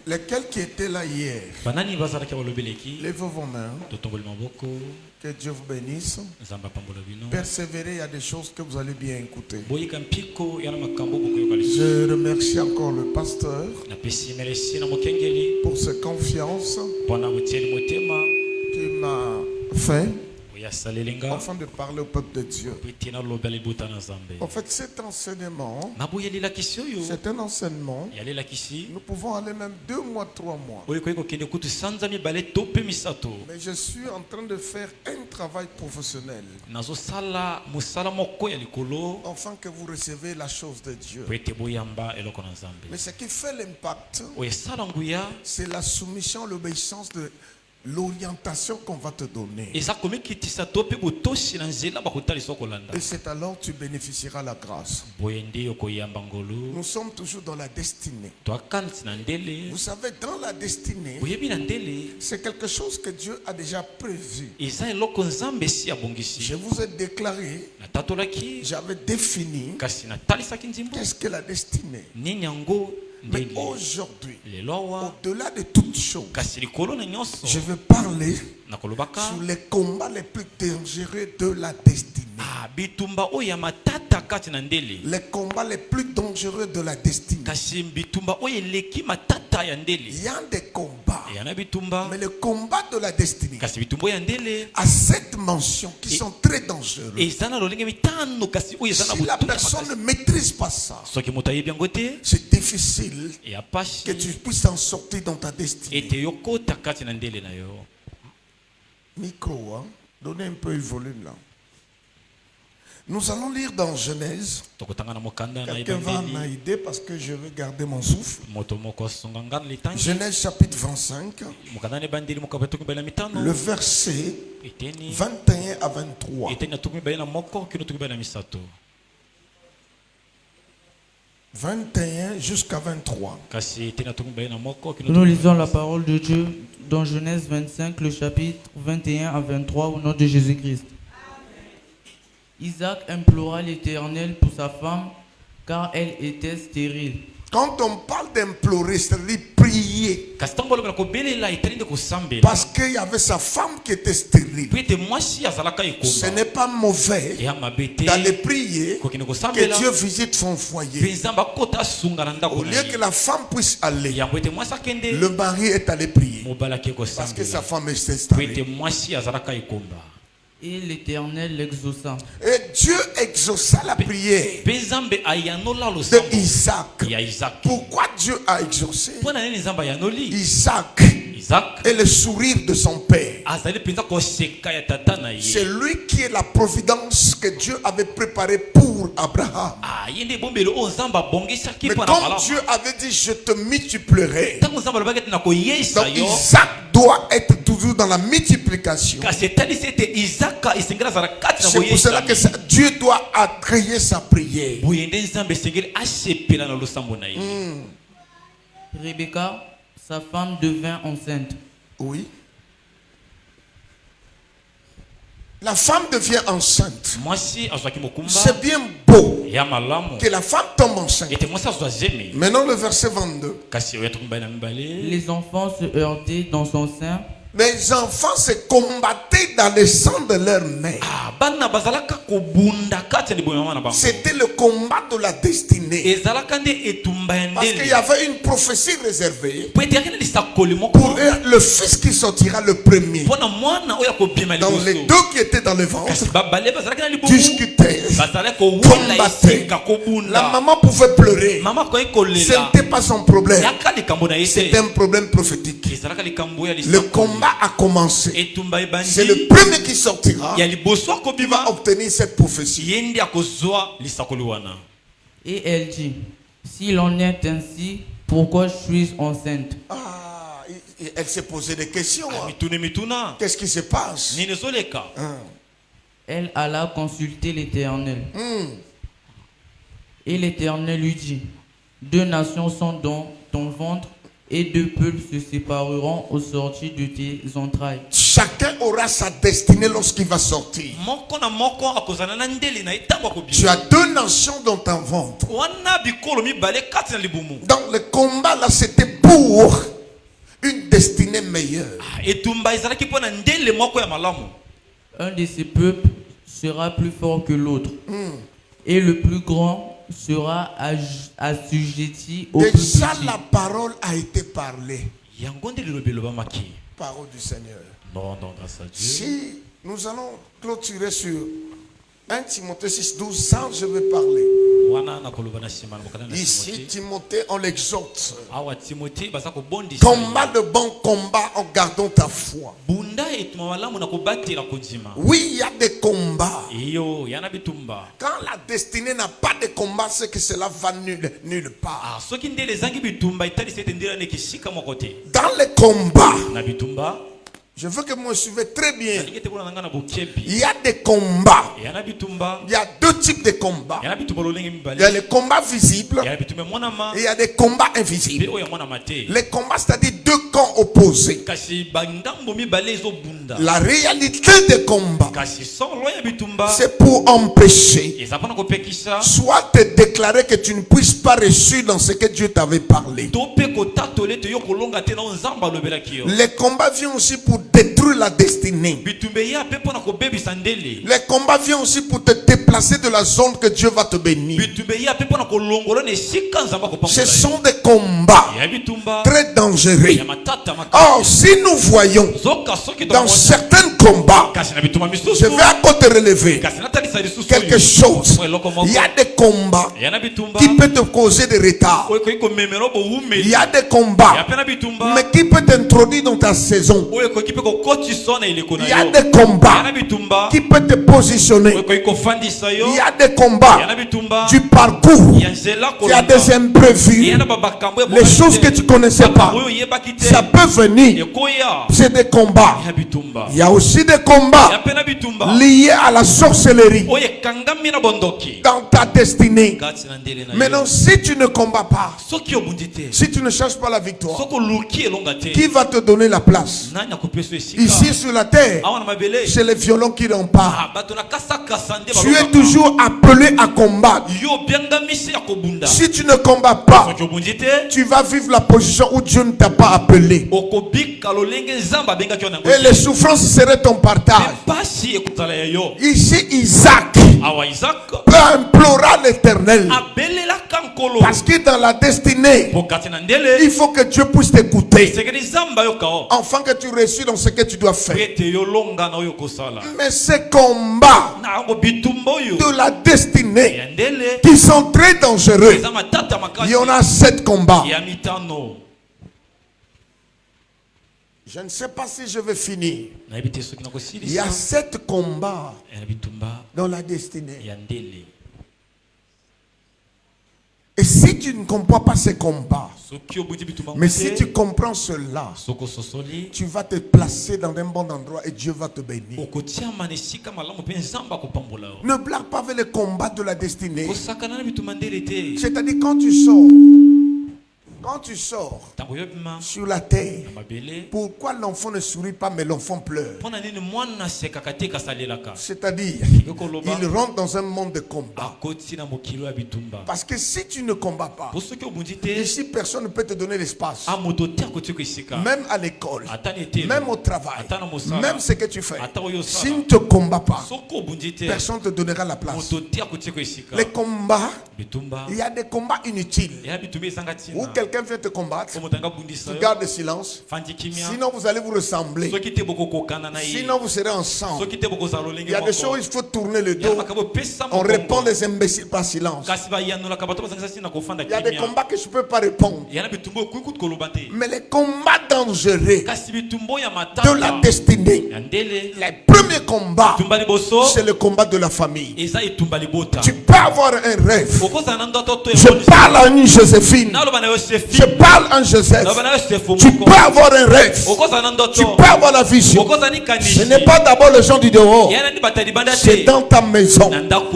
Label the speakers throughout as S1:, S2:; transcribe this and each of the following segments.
S1: Lesquels qui étaient là hier, levez vos mains. Que Dieu vous bénisse. Persévérez, il y a des choses que vous allez bien écouter. Je remercie encore le pasteur pour sa confiance qu'il m'a fait afin de parler au peuple de Dieu. En fait, cet enseignement, c'est un enseignement, nous pouvons aller même 2 mois, 3 mois. Mais je suis en train de faire un travail professionnel afin que vous recevez la chose de Dieu. Mais ce qui fait l'impact, c'est la soumission, l'obéissance de l'orientation qu'on va te donner. Et c'est alors que tu bénéficieras la grâce. Nous sommes toujours dans la destinée. Vous savez, dans la destinée, c'est quelque chose que Dieu a déjà prévu. Je vous ai déclaré, j'avais défini qu'est-ce que la destinée. Mais aujourd'hui, au-delà de toutes choses, je veux parler sur les combats les plus dangereux de la destinée. Les combats les plus dangereux de la destinée. Il y a des combats, mais le combat de la destinée a 7 mentions qui sont très dangereuses. Si la personne ne maîtrise pas ça, c'est difficile que tu puisses en sortir dans ta destinée. Micro, hein? Donnez un peu de volume là. Nous allons lire dans Genèse. Quelqu'un va m'aider parce que je vais garder mon souffle. Genèse chapitre 25. Le verset 21 à 23. 21 jusqu'à 23.
S2: Nous lisons la parole de Dieu dans Genèse 25, le chapitre 21 à 23, au nom de Jésus-Christ. Isaac implora l'Éternel pour sa femme, car elle était stérile.
S1: Quand on parle d'implorer, c'est-à-dire prier. Parce qu'il y avait sa femme qui était stérile. Ce n'est pas mauvais d'aller prier que Dieu visite son foyer. Au lieu que la femme puisse aller, le mari est allé prier. Parce que sa femme était stérile.
S2: Et l'Éternel l'exauça.
S1: Et Dieu exauça la prière de Isaac. Pourquoi Dieu a exaucé Isaac et le sourire de son père? C'est lui qui est la providence que Dieu avait préparée pour Abraham. Mais comme Dieu avait dit, je te multiplierai. Donc Isaac doit être toujours dans la multiplication. C'est pour cela que Dieu doit agréer sa prière.
S2: Rebecca, sa femme, devint enceinte.
S1: Oui. La femme devient enceinte. C'est bien beau que la femme tombe enceinte. Maintenant le verset 22.
S2: Les enfants se heurtaient dans son sein.
S1: Mes enfants se combattaient dans le sang de leur mère. C'était le combat de la destinée. Parce qu'il y avait une prophétie réservée pour le fils qui sortira le premier. Dans les 2 qui étaient dans le ventre, discutaient, combattaient. La maman pouvait pleurer. Ce n'était pas son problème. C'était un problème prophétique. Le combat a commencé. C'est le premier qui sortira qui va obtenir cette prophétie.
S2: Et elle dit, s'il en est ainsi, pourquoi suis-je enceinte?
S1: Elle s'est posé des questions. Qu'est-ce qui se passe?
S2: Elle alla consulter l'Éternel. Et l'Éternel lui dit, 2 nations sont dans ton ventre, et 2 peuples se sépareront au sortir de tes entrailles.
S1: Chacun aura sa destinée lorsqu'il va sortir. Tu as deux nations dans ton ventre. Dans le combat là, c'était pour une destinée meilleure.
S2: Un de ces peuples sera plus fort que l'autre. Et le plus grand sera assujetti au plus petit.
S1: Déjà la parole a été parlée. Parole du Seigneur. Si nous allons clôturer sur 1 Timothée 6, 12, ça je vais parler. Ici, Timothée, on l'exhorte. Combat le bon combat en gardant ta foi. Oui, il y a des combats. Quand la destinée n'a pas de combat, c'est que cela va nulle part. Dans les combats, je veux que vous me suivez très bien. Il y a des combats. Il y a deux types de combats. Il y a les combats visibles et il y a des combats invisibles. Les combats, c'est-à-dire deux camps opposés. La réalité des combats, c'est pour empêcher soit te déclarer que tu ne puisses pas réussir dans ce que Dieu t'avait parlé. Les combats viennent aussi pour détruire la destinée. Les combats viennent aussi pour te déplacer de la zone que Dieu va te bénir. Ce sont des combats très dangereux. Or, si nous voyons dans certains combats, je vais encore te relever quelque chose. Il y a des combats qui peuvent te causer des retards. Il y a des combats mais qui peuvent t'introduire dans ta saison. Il y a des combats qui peuvent te positionner. Il y a des combats du parcours. Il y a des imprévus. Les choses que tu ne connaissais pas, ça peut venir. C'est des combats. Il y a aussi des combats liés à la sorcellerie dans ta destinée. Maintenant, si tu ne combats pas, si tu ne cherches pas la victoire, qui va te donner la place? Ici sur la terre, c'est les violons qui en parlent. Tu es toujours appelé à combattre. Si tu ne combats pas, tu vas vivre la position où Dieu ne t'a pas appelé. Et les souffrances seraient ton partage. Ici, Isaac implora l'Éternel. Parce que dans la destinée, il faut que Dieu puisse t'écouter, afin que tu réussisses dans ce que tu dois faire. Mais ces combats de la destinée qui sont très dangereux, il y en a 7 combats. Je ne sais pas si je vais finir. Il y a 7 combats dans la destinée. Et si tu ne comprends pas ces combats, mais si tu comprends cela, tu vas te placer dans un bon endroit et Dieu va te bénir. Ne blague pas avec les combats de la destinée. C'est-à-dire quand tu sors sur la terre, pourquoi l'enfant ne sourit pas mais l'enfant pleure? C'est-à-dire, il rentre dans un monde de combat. Parce que si tu ne combats pas, ici personne ne peut te donner l'espace. Même à l'école, même au travail, même ce que tu fais. Si tu ne te combats pas, personne ne te donnera la place. Les combats, il y a des combats inutiles. Où quelqu'un vient te combattre, tu gardes le silence. Sinon vous allez vous ressembler. Sinon vous serez ensemble. Il y a des choses, il faut tourner le dos. On répond des imbéciles par silence. Il y a des combats que je ne peux pas répondre. Mais les combats dangereux de la destinée, les premiers combats, c'est le combat de la famille. Tu peux avoir un rêve. Je parle à une Joséphine. Je parle à un Joseph. Tu peux avoir un rêve. Tu peux avoir la vision. Ce n'est pas d'abord les gens du dehors. C'est dans ta maison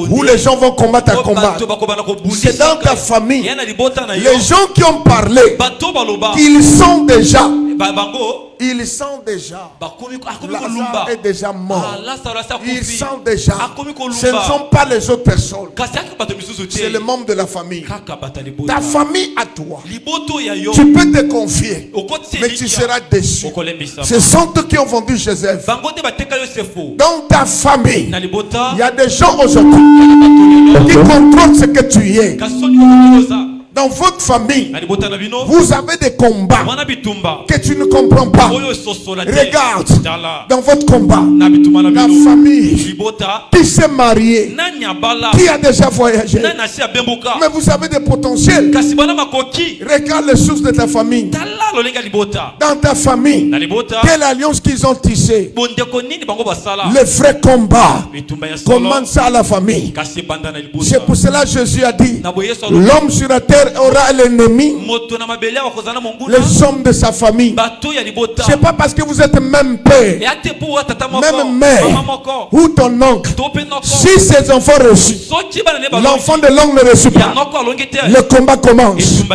S1: où les gens vont combattre à combattre. C'est dans ta famille. Les gens qui ont parlé, ils sont déjà ils sentent déjà. Lazare est déjà mort. Ils sentent déjà. Ce ne sont pas les autres personnes. C'est le membre de la famille. Ta famille à toi. Tu peux te confier, mais tu seras déçu. Ce sont eux qui ont vendu Joseph. Dans ta famille, il y a des gens aujourd'hui qui contrôlent ce que tu es. Dans votre famille, vous avez des combats que tu ne comprends pas. Regarde, dans votre combat, la famille qui s'est mariée, qui a déjà voyagé, mais vous avez des potentiels. Regarde les sources de ta famille. Dans ta famille, quelle alliance qu'ils ont tissée. Le vrai combat commence à la famille. C'est pour cela que Jésus a dit, l'homme sur la terre aura l'ennemi, les hommes de sa famille. C'est pas parce que vous êtes même père, même mère ou ton oncle. Si ces enfants reçus, l'enfant de l'oncle ne reçut pas, le combat commence.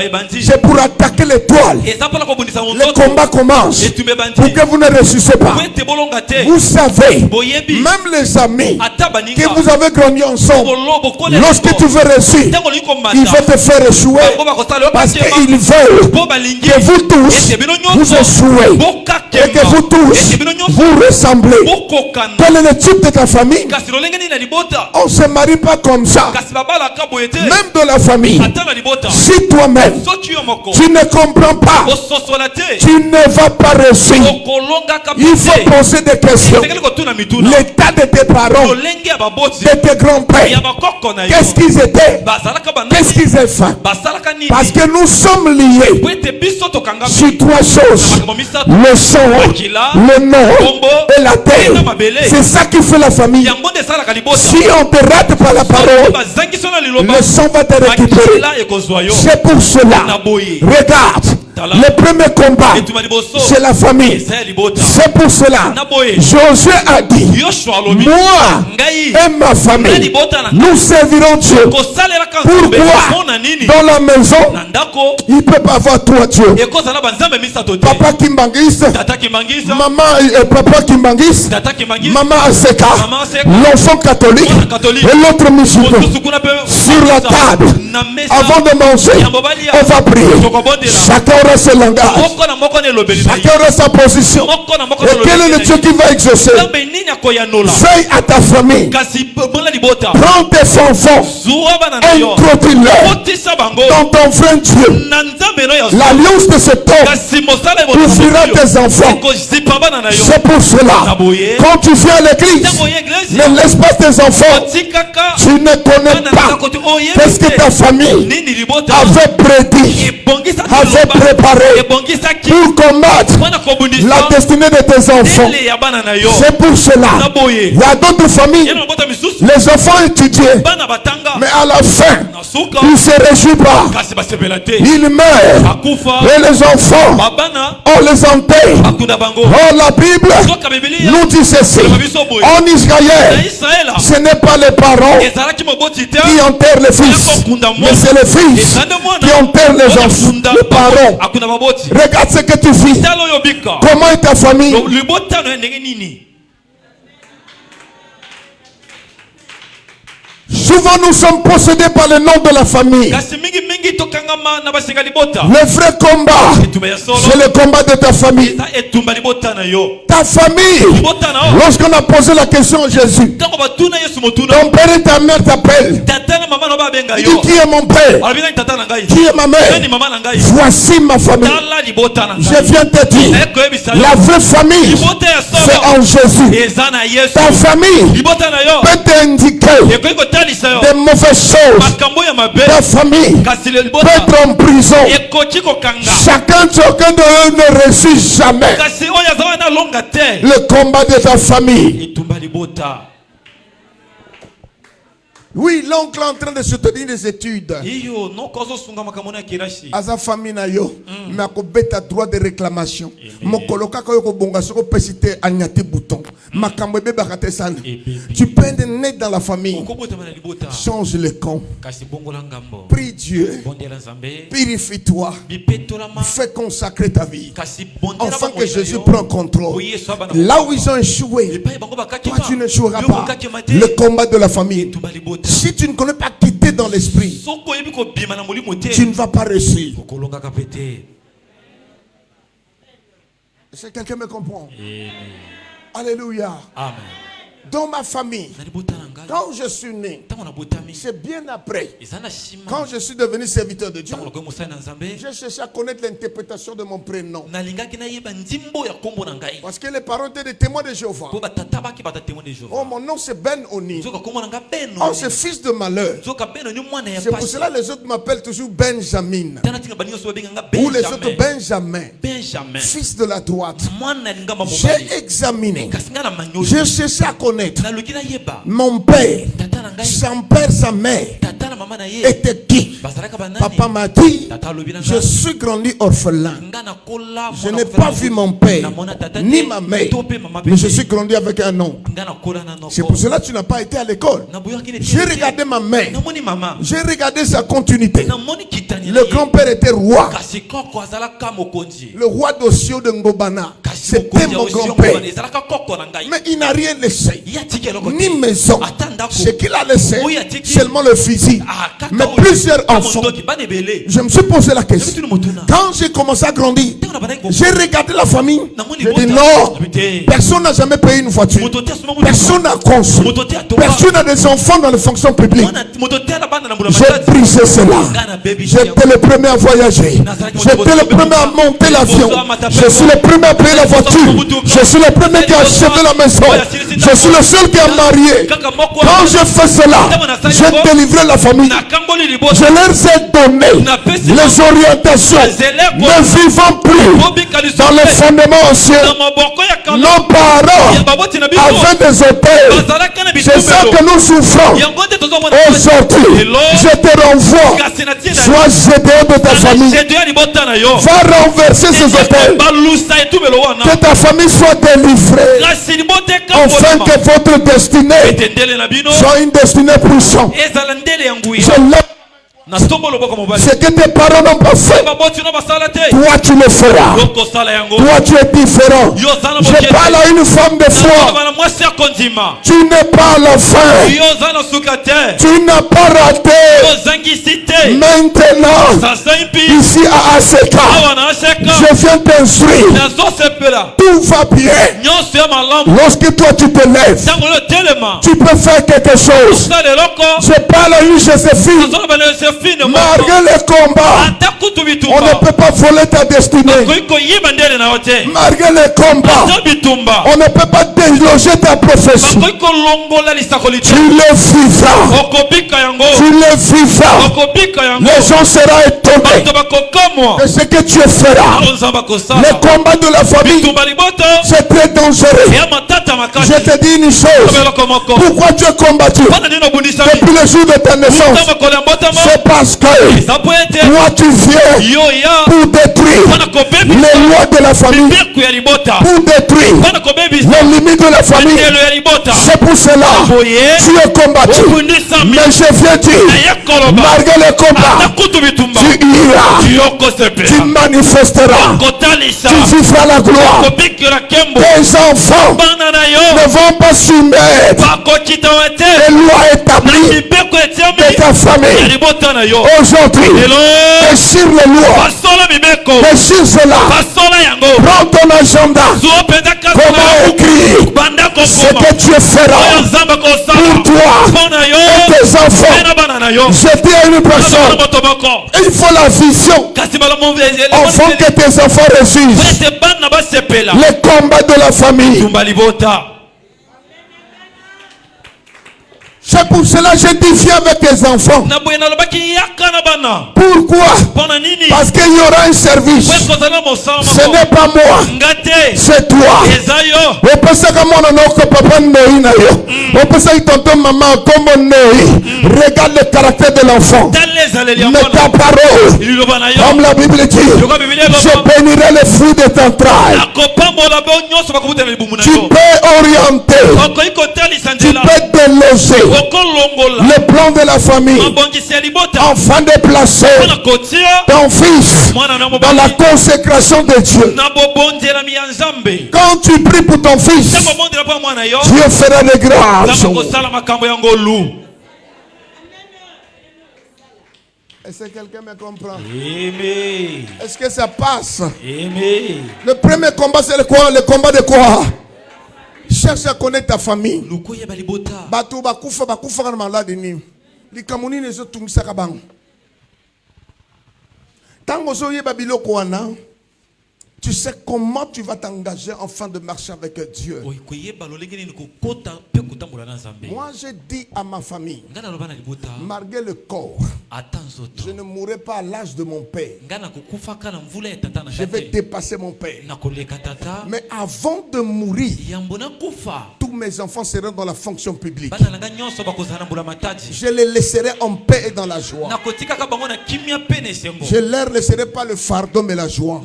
S1: C'est pour attaquer l'étoile. Le combat commence pour que vous ne ressuscitez pas. Vous savez, même les amis que vous avez grandi ensemble, lorsque tu veux réussir, il faut te faire échouer. Parce qu'ils veulent que vous tous vous échouez et que vous tous vous ressemblez. Quel est le type de ta famille? On ne se marie pas comme ça. Même de la famille. Si toi-même tu ne comprends pas, tu ne vas pas réussir. Il faut poser des questions. L'état de tes parents, de tes grands-pères, qu'est-ce qu'ils étaient? Qu'est-ce qu'ils ont fait? Parce que nous sommes liés sur trois choses: le sang, le nom et la terre. C'est ça qui fait la famille. Si on te rate par la parole, le sang va te récupérer. C'est pour cela, regarde, le premier combat, c'est la famille. C'est pour cela, Josué a dit, moi et ma famille, nous servirons Dieu. Pourquoi? Dans la maison, il ne peut pas avoir trois dieux. Papa Kimbangis, maman et papa Kimbangis, maman Aseka, l'enfant catholique et l'autre musulman. Sur la table, avant de manger, on va prier. Chacun aura ce langage, chacun aura sa position. Et quel est le Dieu qui va exaucer? Veille à ta famille, prends tes enfants, introduis-les dans ton vrai Dieu. L'alliance de cet homme ouvrira tes enfants. C'est pour cela, quand tu viens à l'église, ne laisse pas tes enfants. Tu ne connais pas qu'est-ce que ta famille avait prédit, avait préparé pour combattre la destinée de tes enfants. C'est pour cela, il y a d'autres familles, les enfants étudiaient, mais à la fin, ils ne se réjouissent pas. Ils meurent et les enfants, on les enterre. Oh, la Bible nous dit ceci: en Israël, ce n'est pas les parents qui enterrent les fils, mais c'est les fils qui enterrent les enfants, les parents. Regarde ce que tu vis. Comment est ta famille? Souvent nous sommes possédés par le nom de la famille. Le vrai combat, c'est le combat de ta famille. Ta famille, lorsqu'on a posé la question à Jésus, ton père et ta mère t'appellent. Il dit: qui est mon père? Qui est ma mère? Voici ma famille. Je viens te dire, la vraie famille, c'est en Jésus. Ta famille peut t'indiquer des mauvaises choses. Ta famille peut être en prison. Chacun de eux ne réussit jamais. Le combat de ta famille. Oui, l'oncle est en train de soutenir des études. Aza famille na yo, mais ako beta droit de réclamation. Mokoloka ko yo bonga soko pesite anyate bouton. Makambo be bakate sana. Tu peux être né dans la famille. Change le camp. Prie Dieu. Purifie-toi. Fais consacrer ta vie. Enfin que Jésus prend contrôle. Là où ils ont échoué, toi tu n'échoueras pas. Le combat de la famille. Si tu ne connais pas quitter dans l'esprit, tu ne vas pas réussir. Est-ce que quelqu'un me comprend? Alléluia. Amen. Dans ma famille, quand je suis né, c'est bien après, quand je suis devenu serviteur de Dieu, j'ai cherché à connaître l'interprétation de mon prénom. Parce que les parents étaient des témoins de Jéhovah. Oh, mon nom c'est Ben Oni. Oh, c'est fils de malheur. C'est pour cela que les autres m'appellent toujours Benjamin. Ou les autres Benjamin. Fils de la droite. J'ai examiné. J'ai cherché à connaître. Mon père, son père, sa mère était qui? Papa m'a dit, je suis grandi orphelin. Je n'ai pas vu mon père ni ma mère, mais je suis grandi avec un oncle. C'est pour cela que tu n'as pas été à l'école. J'ai regardé ma mère, j'ai regardé sa continuité. Le grand-père était roi, le roi d'Ossio de Ngobana. C'était mon grand-père, mais il n'a rien laissé, ni maison. Ce qu'il a laissé, seulement le physique, mais plusieurs enfants. Je me suis posé la question. Quand j'ai commencé à grandir, j'ai regardé la famille. J'ai dit non, personne n'a jamais payé une voiture, personne n'a construit, personne n'a des enfants dans les fonctions publiques. J'ai brisé cela. J'étais le premier à voyager, j'étais le premier à monter l'avion, je suis le premier à payer la voiture, je suis le premier qui a achevé la maison, je suis le seul qui a marié. Quand je fais cela, j'ai délivré la famille. Je leur ai donné les orientations. Ne vivons plus dans les fondements anciens. Nos parents avaient des hôtels. C'est ça que nous souffrons. Aujourd'hui, je te renvoie. Sois gédéon de ta famille. Va renverser ces hôtels. Que ta famille soit délivrée. Afin que votre destinée soit une destinée puissante. Ce que tes parents n'ont pas fait, toi tu le feras. Toi tu es différent. Je parle à une femme de foi. Tu n'es pas à la fin. Tu n'as pas raté. Maintenant, ici à ACK, je viens t'instruire. Tout va bien. Lorsque toi tu te lèves, tu peux faire quelque chose. Je parle à une Joséphine. Malgré les combats, on ne peut pas voler ta destinée. Malgré les combats, on ne peut pas déloger ta prophétie. Tu le vivras. Tu le vivras. Les gens seront étonnés de ce que tu feras. Les combats de la famille, c'est très dangereux. Je te dis une chose. Pourquoi tu es combattu depuis le jour de ta naissance? C'est parce que toi tu viens pour détruire les lois de la famille, pour détruire les limites de la famille. C'est pour cela tu es combattu. Mais je viens dire, malgré les combats, tu iras, tu manifesteras, tu vivras la gloire. Tes enfants ne vont pas soumettre les lois établies de ta famille. Aujourd'hui, déchire les lois, déchire cela. Prends ton agenda. Comment écrire ce que tu feras pour toi et tes enfants. Je dis à une personne, il faut la vision afin que tes enfants réussissent. Les combats de la famille. C'est pour cela que je dis viens avec tes enfants. Pourquoi? Parce qu'il y aura un service. Ce n'est pas moi, c'est toi. On peut dire que mon papa on peut dire que tonton maman comme regarde le caractère de l'enfant. Mais ta parole, comme la Bible dit, je bénirai le fruit de ton travail. Tu peux orienter, tu peux déloger le plan de la famille, afin de placer ton fils dans la consécration de Dieu. Quand tu pries pour ton fils, Dieu fera de grandes choses. Est-ce que quelqu'un me comprend? Est-ce que ça passe? Le premier combat, c'est le quoi? Le combat de quoi? Cherche à connaître ta famille. Tu sais comment tu vas t'engager afin de marcher avec Dieu. Moi, je dis à ma famille, malgré le corps, je ne mourrai pas à l'âge de mon père. Je vais dépasser mon père. Mais avant de mourir, tous mes enfants seront dans la fonction publique. Je les laisserai en paix et dans la joie. Je leur laisserai pas le fardeau mais la joie.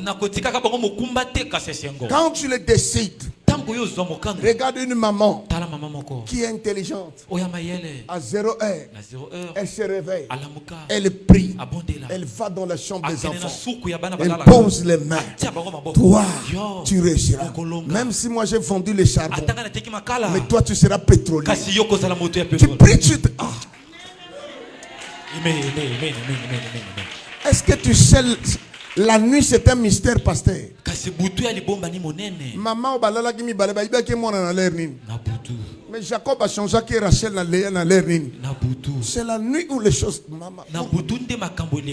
S1: Quand tu le décides, regarde une maman qui est intelligente. À 0 heure, elle se réveille, elle prie, elle va dans la chambre des enfants, elle pose les mains. Toi, tu réussiras. Même si moi j'ai vendu les charbons, mais toi tu seras pétrolier. Tu pries, tu te... Est-ce que tu sais... La nuit c'est un mystère, pasteur. Maman mais Jacob a changé que Rachel n'a l'air. C'est la nuit où les choses. Maman.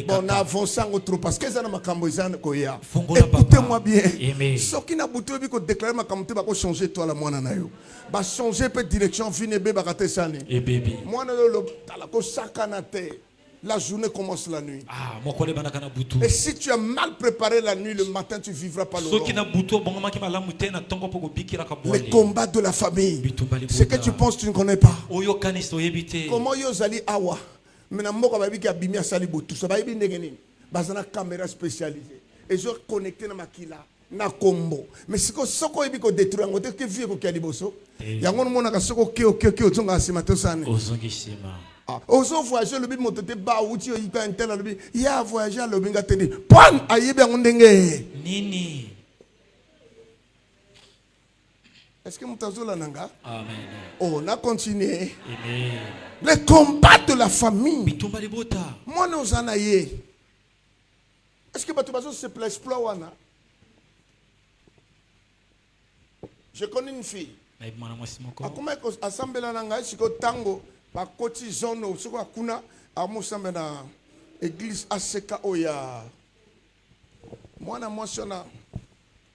S1: On a avancé en trop parce que ça n'a pas. Écoutez-moi bien. Ce qui n'a pas déclaré ma camoufle va changer toi la moine nayo. Va changer peu direction vine bébé bagate sani. Moi na la journée commence la nuit. Et si tu as mal préparé la nuit, le matin tu vivras pas longtemps. Les combats de la famille. Ce que tu penses tu ne connais pas. Comment yozali awa? Maintenant moko babi ki abimi asali botu. Ça babi ndengeni. Bazana caméra spécialisée. Et je connecté na makila. Na combo mais siko soko ebi ko détruire ngote ke vie ko kiali boso yango mona ka soko ke otonga simato sane ozongishima ozo voyager le bi motote ba uti o ipa interne le bi ya voyager le binga tedi pon ayebi yango ndenge nini. Est-ce que mutazola nanga? Amen. On a continué. Amen. Le combat de la famille bitumba libota moi nous en aye. Est-ce que batubazo se place exploit wana? Je connais une fille. Comment assemblée nanga siko tango ba koti zone siko akuna amusamba na église ACK oya. Moi na mentiona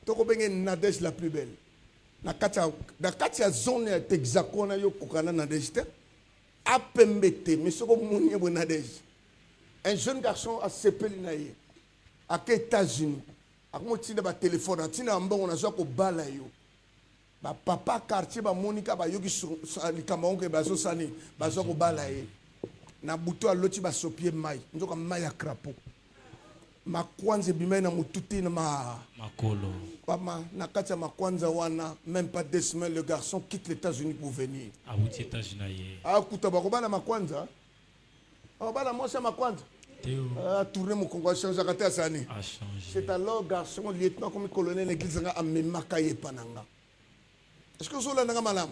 S1: toko benge Nadège la plus belle. Na katia zone ya Texaco na yo kokana Nadège te. Apembete mais siko moni bo Nadège. Un jeune garçon a sepeli na ye. À États-Unis. Akomotina ba téléphone, atina mbongo na zo ko bala yo. Ba papa quartier ba Monica ba yoki likambaonke ba so sani ba so ko balaye na buto aloti ba sopie mai nzoka mai ya crapaud makwanze bimai na mututi na makolo pama na kati ya makwanza wana même pas 2 semaines le garçon quitte les États-Unis pour venir abuti États-Unis akuta ba ko bana makwanza bana mosa makwanza tourner mon Congo changer kata sani c'est alors garçon lieutenant comme colonel l'église nga amemaka ye pananga. Est-ce que vous avez un malam?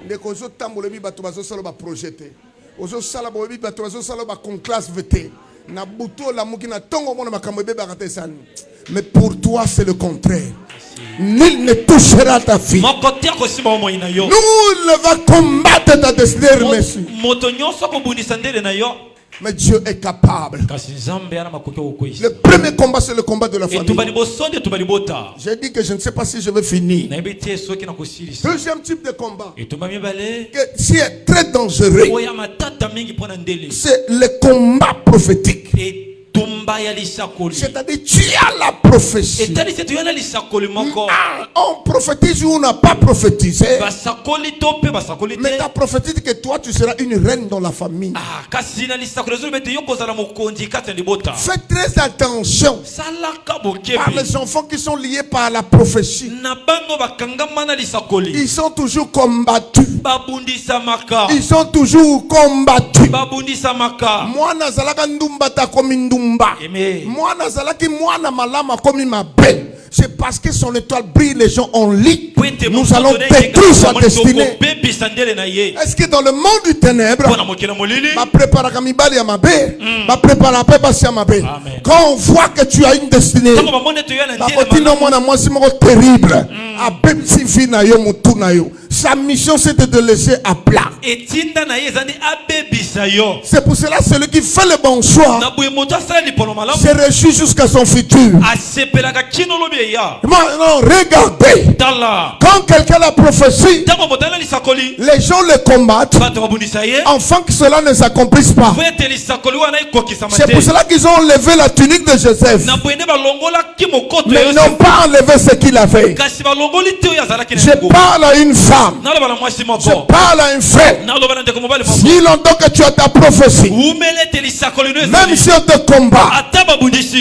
S1: Les causes tambour bi bato bazo salo ba projeté. Ozo sala bo bi bato bazo salo ba conclave vete. Na buto la mukina tongo mona makambo be bakate san. Mais pour toi c'est le contraire. Nul ne touchera ta fille. Nous ne va combattre ta destinée, merci. Mais Dieu est capable. Le premier combat, c'est le combat de la famille. J'ai dit que je ne sais pas si je vais finir. Deuxième type de combat, qui est très dangereux, c'est le combat prophétique. C'est-à-dire, tu as la prophétie. On prophétise ou on n'a pas prophétisé. Mais tu as prophétisé que toi, tu seras une reine dans la famille. Faites très attention par les enfants qui sont liés par la prophétie. Ils sont toujours combattus. Ils sont toujours combattus. Moi, nazalaka ndumba ta komi ndumba. Moi, nazalaki mwana malama komi mabe. C'est parce que son étoile brille, les gens en lit. Nous allons détruire sa destinée. Est-ce que dans le monde du ténèbre, ma prépare kamibali à ma bé, ma prépare à ma bé. Quand on voit que tu as une destinée, terrible. Sa mission, c'est de te laisser à plat. C'est pour cela celui qui fait le bon choix se réjouit jusqu'à son futur. Non, regardez. Quand quelqu'un a la prophétie, les gens le combattent afin que cela ne s'accomplisse pas. C'est pour cela qu'ils ont enlevé la tunique de Joseph, mais ils n'ont pas enlevé ce qu'il avait. Je parle à une femme. Je parle à un frère. Si longtemps que tu as ta prophétie, même si on te combat,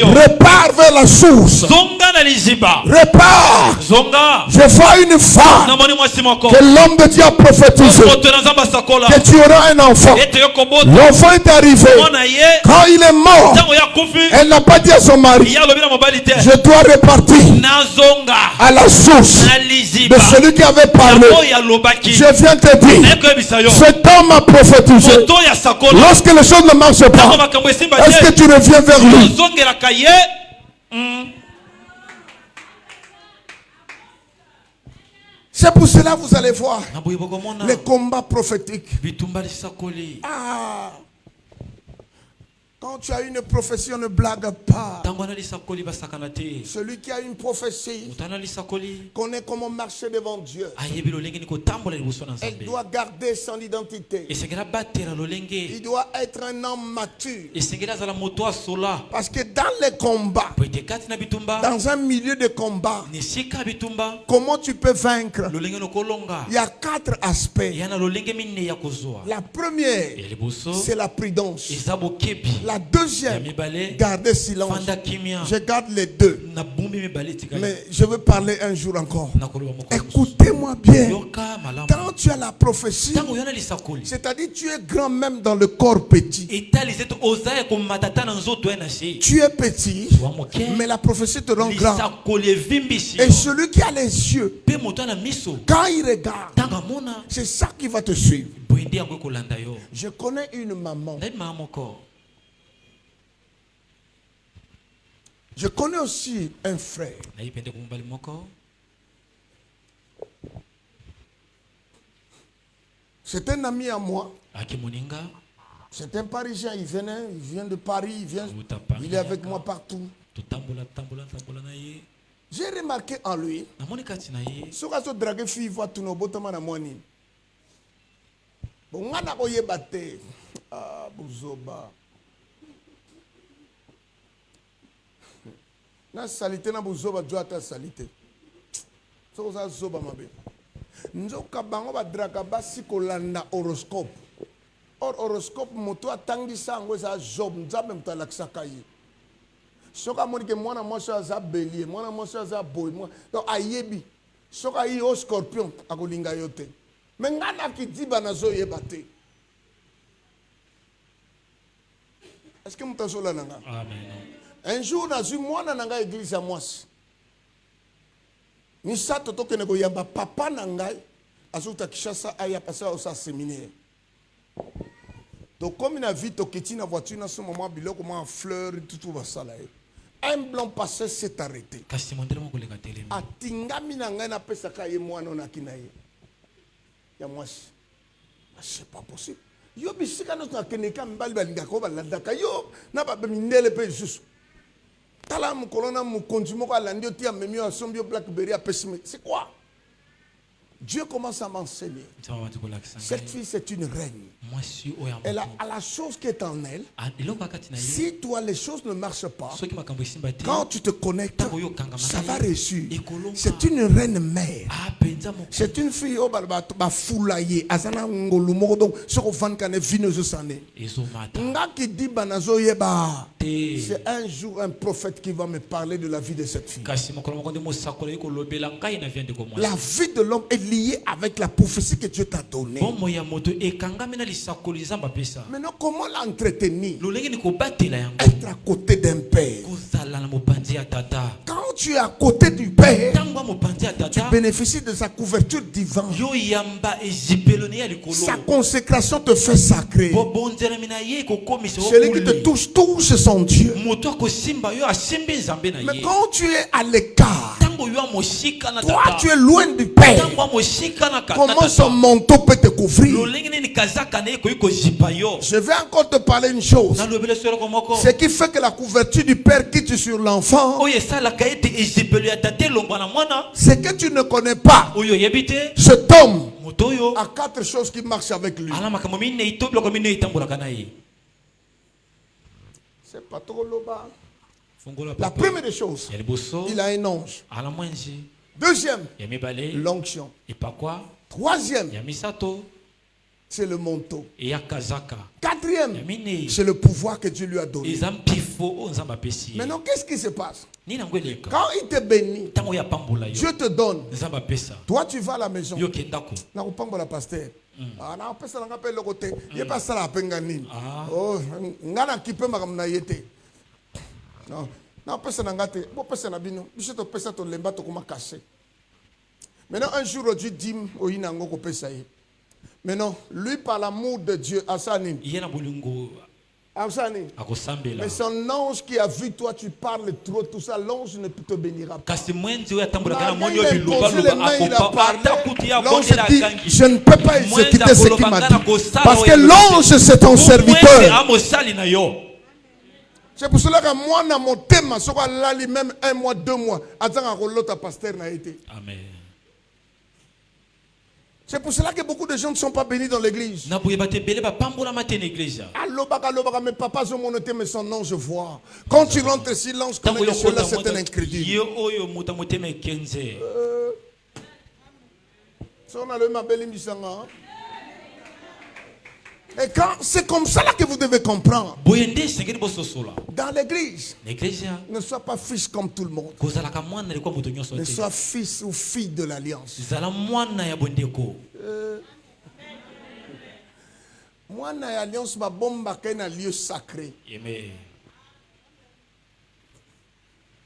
S1: repars vers la source. Repars. Je vois une femme que l'homme de Dieu a prophétisé que tu auras un enfant. L'enfant est arrivé. Quand il est mort, elle n'a pas dit à son mari, je dois repartir à la source de celui qui avait parlé. Je viens te dire, cet homme a prophétisé. Lorsque les choses ne marchent pas, est-ce que tu reviens vers lui? C'est pour cela que vous allez voir les combats prophétiques. Ah. Quand tu as une prophétie, on ne blague pas. Celui qui a une prophétie connaît comment marcher devant Dieu. Elle doit garder son identité. Il doit être un homme mature. Parce que dans les combats, dans un milieu de combat, comment tu peux vaincre? Il y a 4 aspects. La première, c'est la prudence. La deuxième, garder silence. Je garde les deux. Mais je veux parler un jour encore. Écoutez-moi bien. Quand tu as la prophétie, c'est-à-dire tu es grand même dans le corps petit. Tu es petit, mais la prophétie te rend grand. Et celui qui a les yeux, quand il regarde, c'est ça qui va te suivre. Je connais une maman. Je connais aussi un frère. C'est un ami à moi. C'est un Parisien. Il vient de Paris. Il est avec moi partout. J'ai remarqué en lui. Ce que tu dragues fille voit tout nos botama na moini. Bon, on a koye batte. Ah, buzoba. Na salité na buzoba joata salité. So ça zoba mabe. Nzoka bango ba draga basi kolanda horoscope. Or horoscope moto atangi sango za job nzambe mtalakisa kayi. Soka monike mwana mwasha za bélier, mwana mwasha za boy, donc ayebi. Soka yi o scorpion akolinga yote. Mais ngana ki diba na zo yeba te. Est-ce que mutasola nanga? Amen. Un jour, dans une mois, dans l'église à moi. Ni ça, toto que nego yamba papa nangai, azuta kishasa aya passer au séminaire. Donc comme il a vu toketi na voiture dans ce moment, bilo comme en fleur tout va ça là. Un blanc passé s'est arrêté. Atinga minanga na pesa kaye moi non akinaye. Ya moi, c'est pas possible. Yo bisika no keneka mbali balinga ko balandaka yo na ba mindele pe juste. Tala mu kolona mu konji moko alandi oti amemi asombi Blackberry a pesime. C'est quoi? Dieu commence à m'enseigner. Cette fille, c'est une reine. Elle a la chose qui est en elle. Si toi, les choses ne marchent pas, quand tu te connectes, ça va réussir. C'est une reine mère. C'est une fille qui va foulailler. C'est un jour un prophète qui va me parler de la vie de cette fille. La vie de l'homme est liée avec la prophétie que Dieu t'a donnée. Maintenant, comment l'entretenir? Être à côté d'un père. Quand tu es à côté du père, tu bénéficies de sa couverture divine. Sa consécration te fait sacré. Celui qui te touche son Dieu. Mais quand tu es à l'écart, toi tu es loin du Père, comment son manteau peut te couvrir? Je vais encore te parler une chose. Ce qui fait que la couverture du Père quitte sur l'enfant, c'est que tu ne connais pas cet homme à 4 choses qui marchent avec lui. C'est pas trop loba. La première des choses, il a un ange. Deuxième, l'onction. Troisième, c'est le manteau. Quatrième, c'est le pouvoir que Dieu lui a donné. Maintenant, qu'est-ce qui se passe? Quand il te bénit, Dieu te donne. Toi, tu vas à la maison. La pasteur. Maintenant, un jour, Dieu dit, maintenant, lui, par l'amour de Dieu, Asani. Mais son ange qui a vu toi, tu parles trop, tout ça, l'ange ne te bénira pas. L'ange dit, je ne peux pas exécuter ce qu'il m'a dit. Parce que l'ange, c'est ton serviteur. C'est pour cela que moi, dans mon thème, je suis même 1 mois, 2 mois. Amen. C'est pour cela que beaucoup de gens ne sont pas bénis dans l'église. Mais papa, je m'en étais, mais son nom, je vois. Quand tu rentres ici, l'ange connaît que cela, c'est un incrédule. Et quand c'est comme ça là que vous devez comprendre. Dans l'église, ne sois pas fils comme tout le monde. Ne sois fils ou fille de l'alliance. Moi, dans l'alliance, ma bombe est un lieu sacré.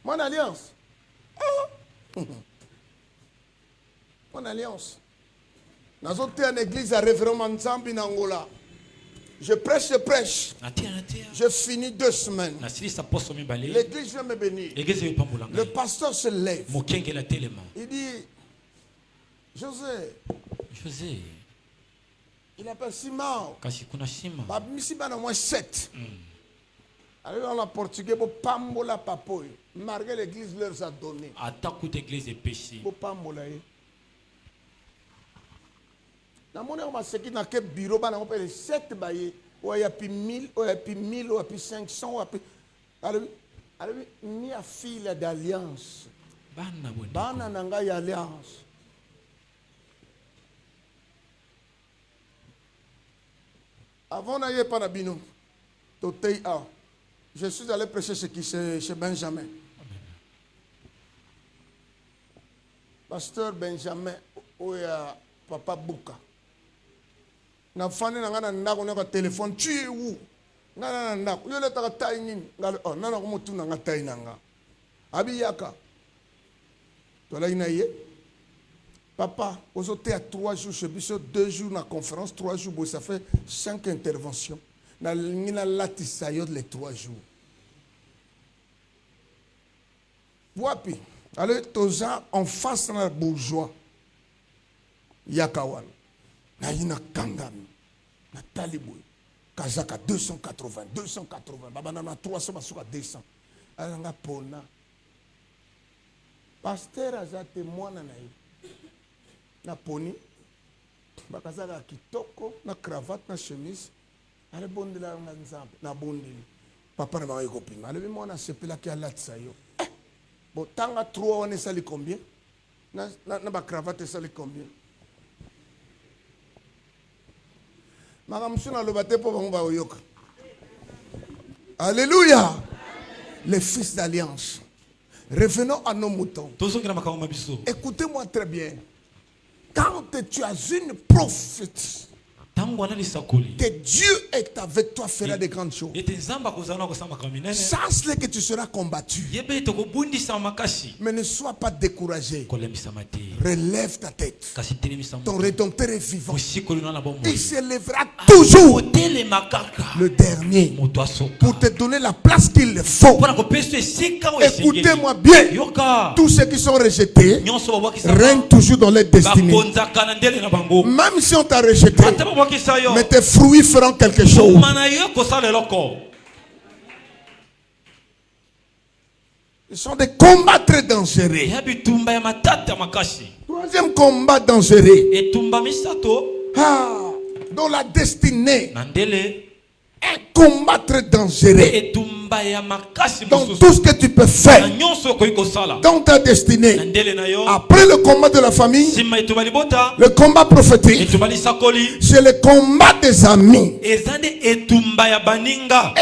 S1: Mon alliance. Mon alliance. Dans une église à référendum ensemble en Angola. Je prêche. Je finis 2 semaines. L'église vient me bénir. Le pasteur se lève. Il dit, José. Il appelle Simon. Ici, il y a au moins 7. Alors, dans la portugais, pour pambola papoy. Malgré l'église leur a donné. Pour pambola. Dans mon église, dans quel bureau, on a 7 baillés. Il y a 1000, il y a 1000, il y a 500. Alors, il y a fille d'alliance. Bana nanga y alliance. Avant d'aller par Nabino, je suis allé prêcher chez Benjamin. Pasteur Benjamin, où il y a Papa Bouka. Na fani na ngana ndako na téléphone tu es où ngana ndako yo leta ka tayi nini ngalo oh nana ko mutu na tayi nanga abiyaka to la inaye papa osote à 3 jours chez biso 2 jours na conférence 3 jours bon ça fait 5 interventions na ngina latisa yo les 3 jours wapi allez toza en face na bourgeois yakawan. Nathalie Boy. Kazaka 280, 280. Babanana 300, basuka 200. Alanga pona. Pasteur aza témoin na naï. Na poni. Bakazaka kitoko, na cravate, na chemise. Ale bondela na nzambe, na bondeli. Papa na mama copine. Ale bimo na sepela ki alatsa yo. Bon, tanga 3 on est sali combien? Na ba cravate sali combien? Alléluia. Les fils d'alliance. Revenons à nos moutons. Écoutez-moi très bien. Quand tu as une prophétie que Dieu est avec toi, fera de grandes choses. Sache que tu seras combattu. Mais ne sois pas découragé. Relève ta tête. Ton Rédempteur est vivant. Il se lèvera toujours le dernier pour te donner la place qu'il faut. Écoutez-moi bien. Tous ceux qui sont rejetés règnent toujours dans leur destinée. Même si on t'a rejeté, mais tes fruits feront quelque chose. Ce sont des combats très dangereux. Troisième combat dangereux. Dans la destinée. Un combat très dangereux. Dans tout ce que tu peux faire dans ta destinée. Après le combat de la famille, le combat prophétique, c'est le combat des amis.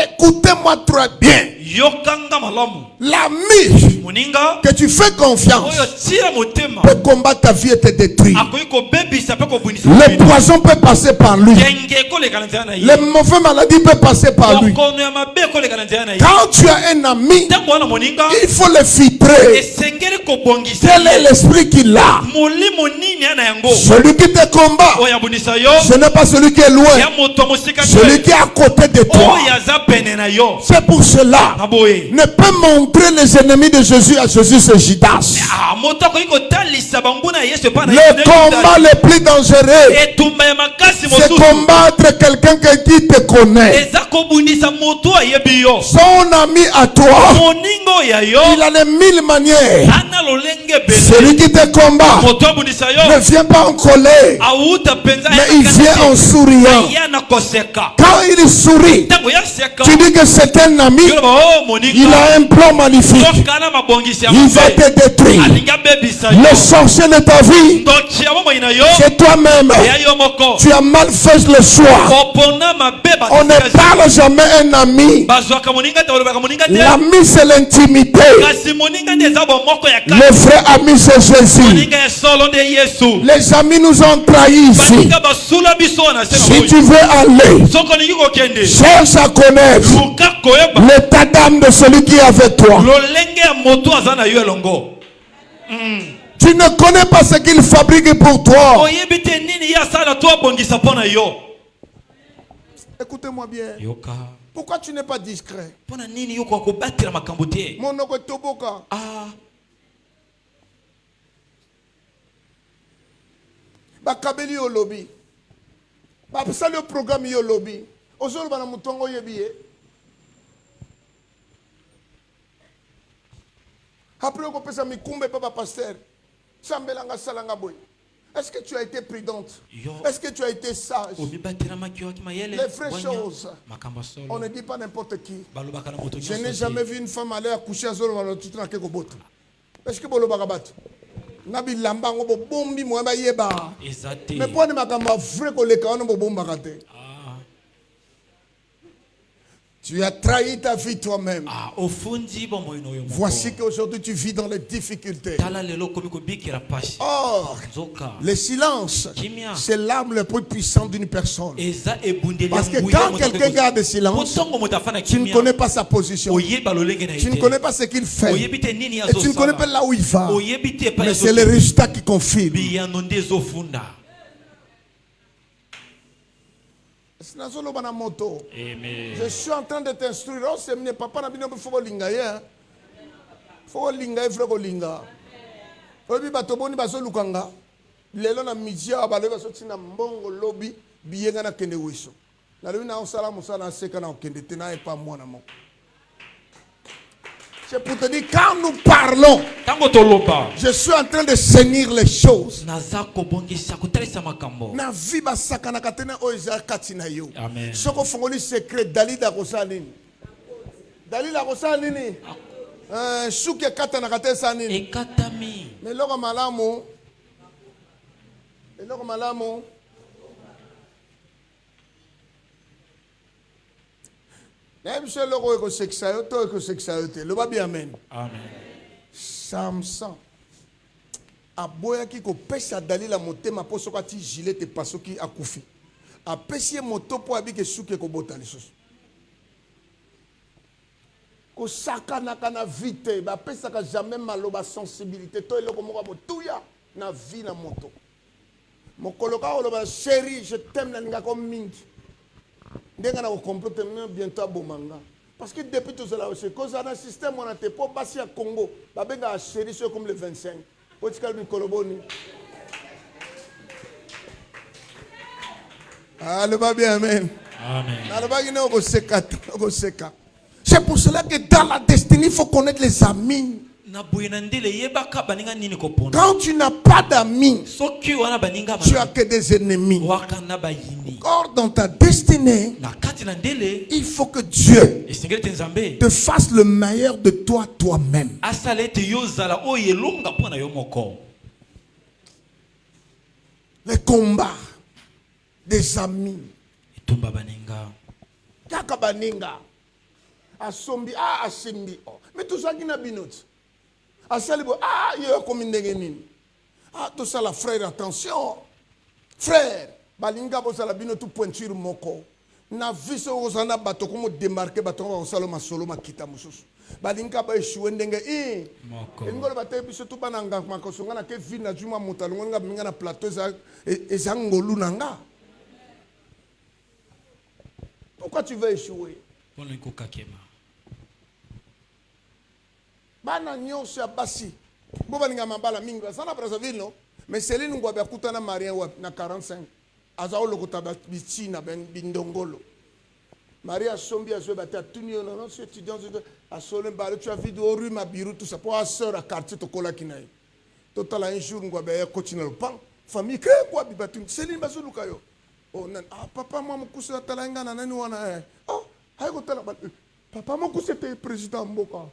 S1: Écoutez-moi très bien. L'ami que tu fais confiance peut combattre ta vie et te détruire. Le poison peut passer par lui. Les mauvaises maladies peuvent passer par lui. Quand tu as un ami, il faut le filtrer. Quel est l'esprit qu'il a? Celui qui te combat, ce n'est pas celui qui est loin, celui qui est à côté de toi. C'est pour cela, ne pas montrer les ennemis de Jésus à Jésus, c'est Judas. Le combat le plus dangereux, c'est combattre quelqu'un qui te connaît. Son ami à toi, il a les 1000 manières. Celui qui te combat ne vient pas en colère, mais il vient en souriant. Quand il sourit, tu dis que c'est un ami. Il a un plan magnifique. Il va te détruire. Le sorcier de ta vie, c'est toi-même. Tu as mal fait le choix. On ne parle jamais un ami. L'ami, c'est l'intimité. Le vrai ami, c'est Jésus. Les amis nous ont trahis ici. Si tu veux aller, cherche à connaître l'état d'âme de celui qui est avec toi. Tu ne connais pas ce qu'il fabrique pour toi. Écoutez-moi bien. Pourquoi tu n'es pas discret? Monoko toboka. Bakabeli yo lobby. Bapesali yo programme yo lobby. Ozolo bana mutongo yebiye. Après on pesa mikumbe papa pasteur. Sambelanga salanga boy. Est-ce que tu as été prudente? Est-ce que tu as été sage? Les vraies choses. On ne dit pas n'importe qui. Je n'ai jamais vu une femme aller accoucher à Zolo. Est-ce que Bolo Bagabat? Nabi Lambango bombi moeba yeba. Mais pour ne makamba vrai koleka on bo bomba kate. Tu as trahi ta vie toi-même. Voici qu'aujourd'hui tu vis dans les difficultés. Or, le silence, c'est l'arme la plus puissante d'une personne. Parce que quand quelqu'un garde le silence, tu ne connais pas sa position. Tu ne connais pas ce qu'il fait. Et tu ne connais pas là où il va. Mais c'est le résultat qui confirme. Je suis en train de t'instruire. Oh, c'est mon papa n'a pas dit faut linga. Faut linga, faut linga. Faut bi batoboni baso lukanga. Lelo na midi a balé baso tina mbongo lobby biyenga na kende wiso. Na lui na osala musala na seka na kende tena et pas moi na mon. C'est pour te dire, quand nous parlons, je suis en train de saisir les choses. Na vie basaka na katena oiza katina yo.
S2: Amen.
S1: Soko fongoli secret Dalida kosanini. Dalida kosanini. Shuke kata na katena sanini.
S2: Ekatami.
S1: Mais loko malamu. Loko malamu. Même si le roi est sexuel, tout est sexualité. Le bien amen.
S2: Amen.
S1: Samson. Aboya ki ko pesa dalila motema po soka ti gilet te paso ki akufi. A pesi moto po abi ke suke ko bota lisos. Ko saka na kana vite ba pesa ka jamais maloba sensibilité to eloko moko botuya na vie na moto. Mokoloka oloba chérie, je t'aime na ninga ko mingi. Ndenga na comploter bientôt bomanga parce que depuis tout cela c'est cause d'un système on a été pas passé à Congo ba benga chéri c'est comme le 25 otikal mi koloboni le va bien amen amen c'est pour cela que dans la destinée il faut connaître les amis. Quand tu n'as pas d'amis, tu as que des ennemis. Or, dans ta destinée, il faut que Dieu te fasse le meilleur de toi toi-même. Les combats des amis. Mais tout ça qui n'a pas tout ça la frère, attention. Frère, balinga bozala bino tout pointure moko. Na viso ozana bato komo démarquer bato ko sala masolo makita mususu. Balinga ba échouer ndenge moko. Ngolo batebi biso tout bananga makosonga na ke ville na juma motalongo nga minga na plateau eza ngolu nanga. Pourquoi tu veux échouer?
S2: Pour le kokakema.
S1: Bana nyonso ya basi bo balinga mabala mingi basana Brazzaville no mais Céline Ngwabe akutana Marien wa na 45 azao lokota biti na bindongolo Maria sombi azo bata tunio non c'est étudiant à Solem Bale tu as vu de rue Mabiru tout ça pour a sœur à quartier to kola kinai total un jour Ngwabe ya continue le pan famille que quoi bibatu Céline bazuluka yo oh nan papa moi mukusa talanga na nani wana oh hay ko tala papa moi c'était président Mboka.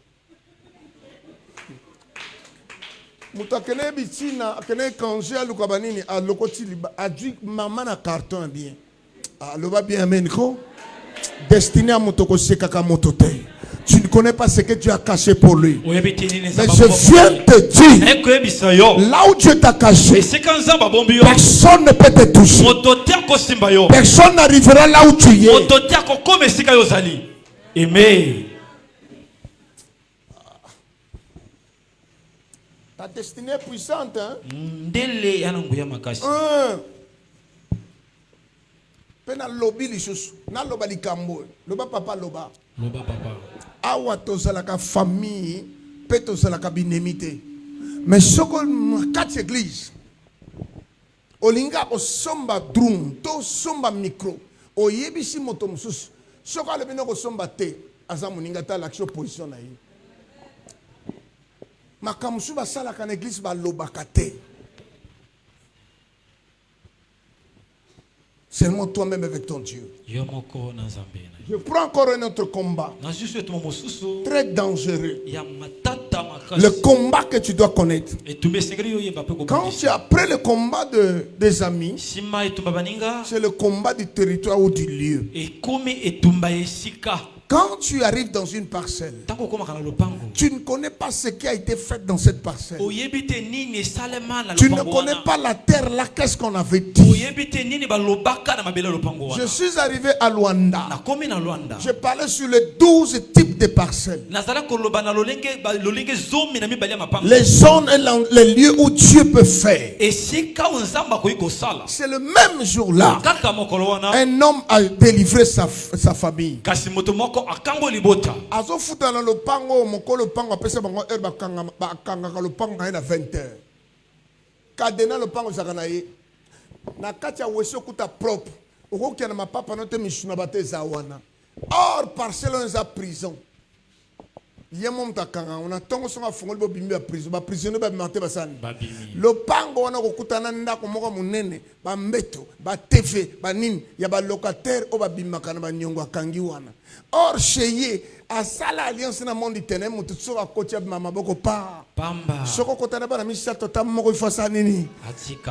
S1: Mutakene bitina akene congé à Lukabanini à Lokotili a dit maman na carton bien. Le va bien amen ko. Destiné à Motoko Sekaka Motote. Tu ne connais pas ce que Dieu a caché pour lui. Mais je viens te dire, là où Dieu t'a caché, personne ne peut te toucher. Personne n'arrivera là où tu es.
S2: Amen.
S1: Ta destinée est puissante, hein? Pena lobby li chouchou. Na loba li kambo. Loba papa loba.
S2: Loba papa.
S1: Awa tozalaka famille, pe tozalaka binemité. Mais soko quatre églises. Olinga osomba drum, to somba micro. Oyebisi moto mususu. Soko le bino ko somba te. Aza moninga ta l'action position na yi. Makamusu basala kan église ba lobakate. Seulement toi-même avec ton Dieu. Je prends encore un autre combat. Très dangereux. Le combat que tu dois connaître. Quand tu es après le combat des amis, c'est le combat du territoire ou du lieu. Quand tu arrives dans une parcelle, tu ne connais pas ce qui a été fait dans cette parcelle. Tu ne connais pas la terre là, qu'est-ce qu'on avait dit. Je suis arrivé à Luanda. Je parlais sur les 12 types de parcelles. Les zones et les lieux où Dieu peut faire. C'est le même jour-là. Un homme a délivré sa famille. Azo futa na lopango mokolo pango apesa bango bakanga lopango na 20h. Kadena lopango zakana ye. Na kati ya weso kuta propre. Or, parcelle on a prison. Il y a mon takanga, on a tant qu'on a fondé le bimbi à prison, ba prisonnier ba monter basan. Le pango on a kokutana ndako moko munene, ba mbeto, ba TV, ba nini, ya ba locataire o ba bimakana ba nyongo akangi wana. Or cheye à ça l'alliance na monde ténèbres mutu so ba kotia mama boko pa. Pamba. Soko kotana ba na misa tota moko ifasa nini.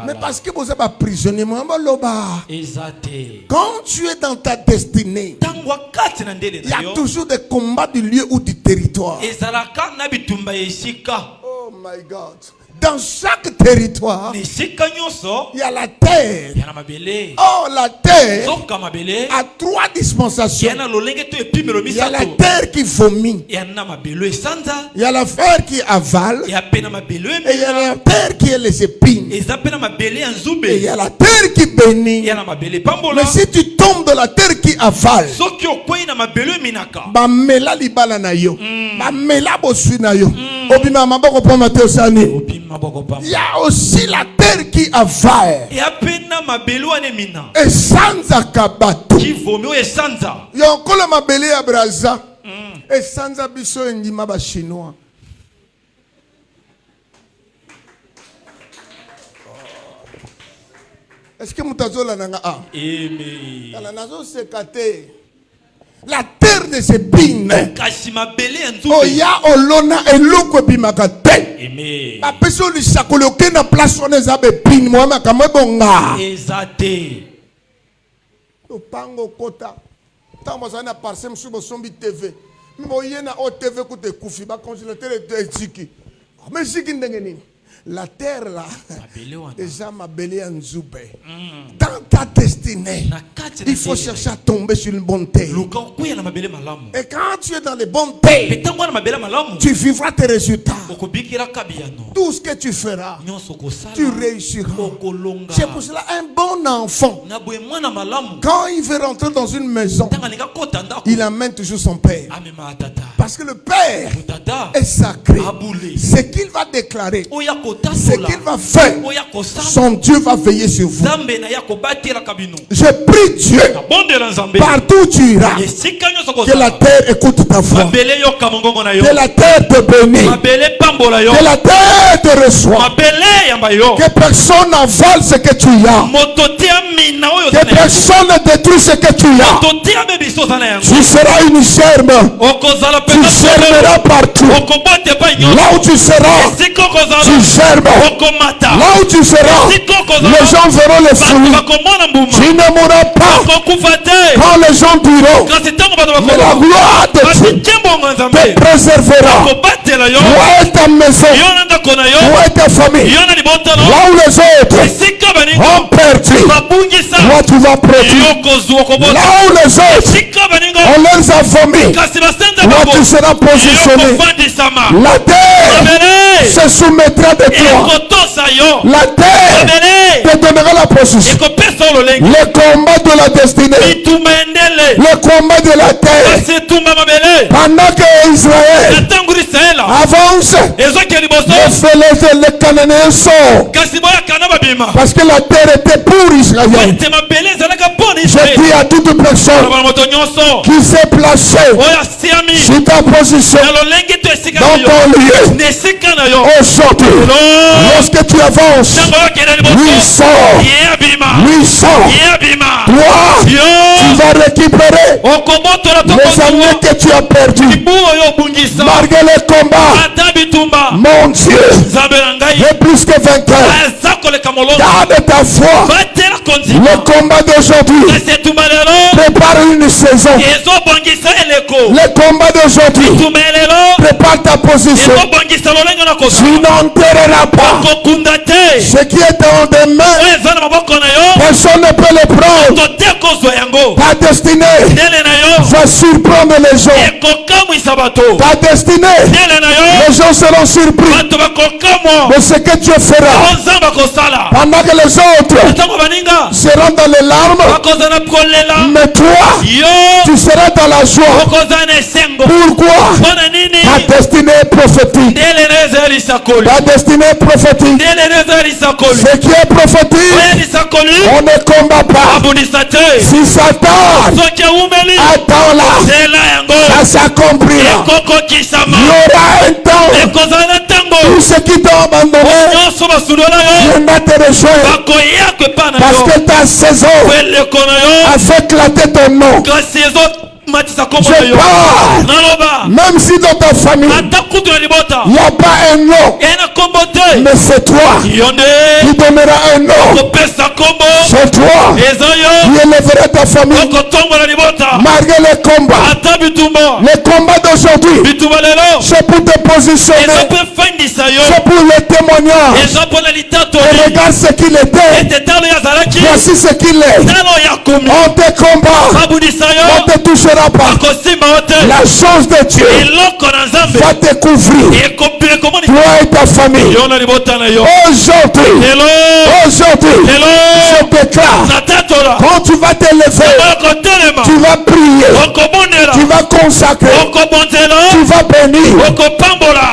S1: Mais parce que vous êtes pas prisonnier, moi ba loba. Exacté. Quand tu es dans ta destinée, il y a toujours des combats du lieu ou du territoire. Oh my God. Dans chaque territoire, il y a la terre. Oh, la terre a 3 dispensations. Il y a la terre qui vomit. Il y a la terre qui avale. Et il y a la terre qui est les épines. Et il y a la terre qui bénit. Mais si tu tombes dans la terre qui avale, il y a aussi la terre qui avale. Et sans akabato. Il y a encore la mabele à Braza. Et sans abisso ndima ba chinois. Est-ce que mutazola nanga a? Amen. La nazo sekate. La terre des épines. Oh ya olona eloko bimakate. Amen. Ma personne lui sakoloke na place on les épines moi ma kamwe bonga. Exacté. O pango kota. Tamo sana parsem subo sombi TV. Mo yena o TV ku te kufi ba congélateur de tiki. Mais ziki ndenge nini? La terre là, déjà ma belé en zoubé. Dans ta destinée, il faut chercher à tomber sur une bonne terre. Et quand tu es dans les bonnes terres, tu vivras tes résultats. Tout ce que tu feras, tu réussiras. C'est pour cela un bon enfant, quand il veut rentrer dans une maison, il amène toujours son père. Parce que le père est sacré. Ce qu'il va déclarer, ce qu'il va faire, son Dieu va veiller sur vous. Je prie Dieu, partout où tu iras, que la terre écoute ta voix, que la terre te bénisse, que la terre te reçoive, que personne n'avale ce que tu as, que personne ne détruit ce que tu as. Tu seras une germe, tu germeras partout. Là où tu seras, tu germes. Là où tu seras, les gens verront les fruits. Tu ne mourras pas quand les gens diront, mais la gloire de Dieu te préservera. Où est ta maison? Où est ta famille? Là où les autres ont perdu, toi tu vas produire. Là où les autres on les a vomi, toi tu seras positionné. La terre se soumettra de toi. La terre te donnera la position. Le combat de la destinée, le combat de la terre. Pendant que Israël avance, les Cananéens sortent. Parce que la terre était pour Israël. Je dis à toute personne qui s'est placée sur ta position, dans ton lieu, aujourd'hui, lorsque tu avances, lui sort, toi, tu vas récupérer les années que tu as perdues. Malgré le combat, mon Dieu est plus que vainqueur. Garde ta foi. Le combat d'aujourd'hui prépare une saison. Le combat d'aujourd'hui prépare ta position. Tu n'enterreras pas ce qui est dans tes mains. Personne ne peut le prendre. Ta destinée
S3: vas surprendre les gens. Ta destinée, les gens seront surpris de ce que Dieu fera. Pendant que les autres seront dans les larmes, mais toi, tu seras dans la joie. Pourquoi? Ta destinée est prophétique. Ta destinée est prophétique. Ce qui est prophétique, on ne combat pas. Si ça tarde, attends-la. Ça s'accomplira. Il y aura un temps. Tout ce qui t'a abandonné viendra te rejoindre. Parce que ta saison a fait éclater ton nom. Je parle, même si dans ta famille il n'y a pas un nom, mais c'est toi qui donneras un nom. C'est toi qui élèveras ta famille malgré les combats d'aujourd'hui. C'est pour te positionner, c'est pour le témoignage. Et regarde ce qu'il était, voici ce qu'il est. On te combat, on te touchera pas. La chose de Dieu va te couvrir, toi et ta famille. Aujourd'hui, je déclare, quand tu vas te lever, tu vas prier, tu vas consacrer, tu vas bénir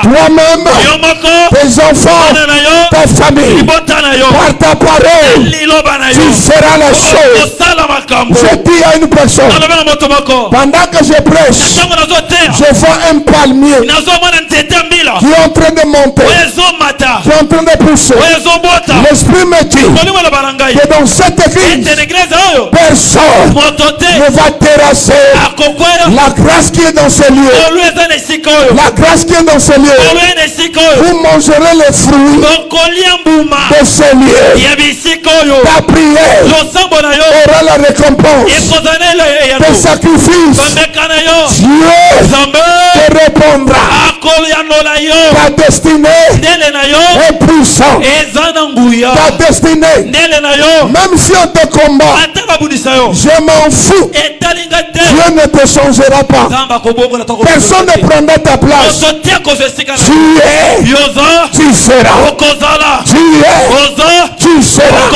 S3: toi-même, tes enfants, ta famille. Par ta parole, tu feras la chose. Je dis à une personne, pendant que je prêche, je vois un palmier qui est en train de monter, qui est en train de pousser. L'Esprit me dit que dans cette église, personne ne va terrasser la grâce qui est dans ce lieu. La grâce qui est dans ce lieu. Vous mangerez les fruits de ce lieu. Ta prière aura la récompense. Tes sacrifices, Dieu te répondra. Ta destinée est puissante. Ta destinée, même si on te combat, je m'en fous. Dieu ne te changera pas. Personne ne prendra ta place. Tu es, tu seras. Tu es, tu seras.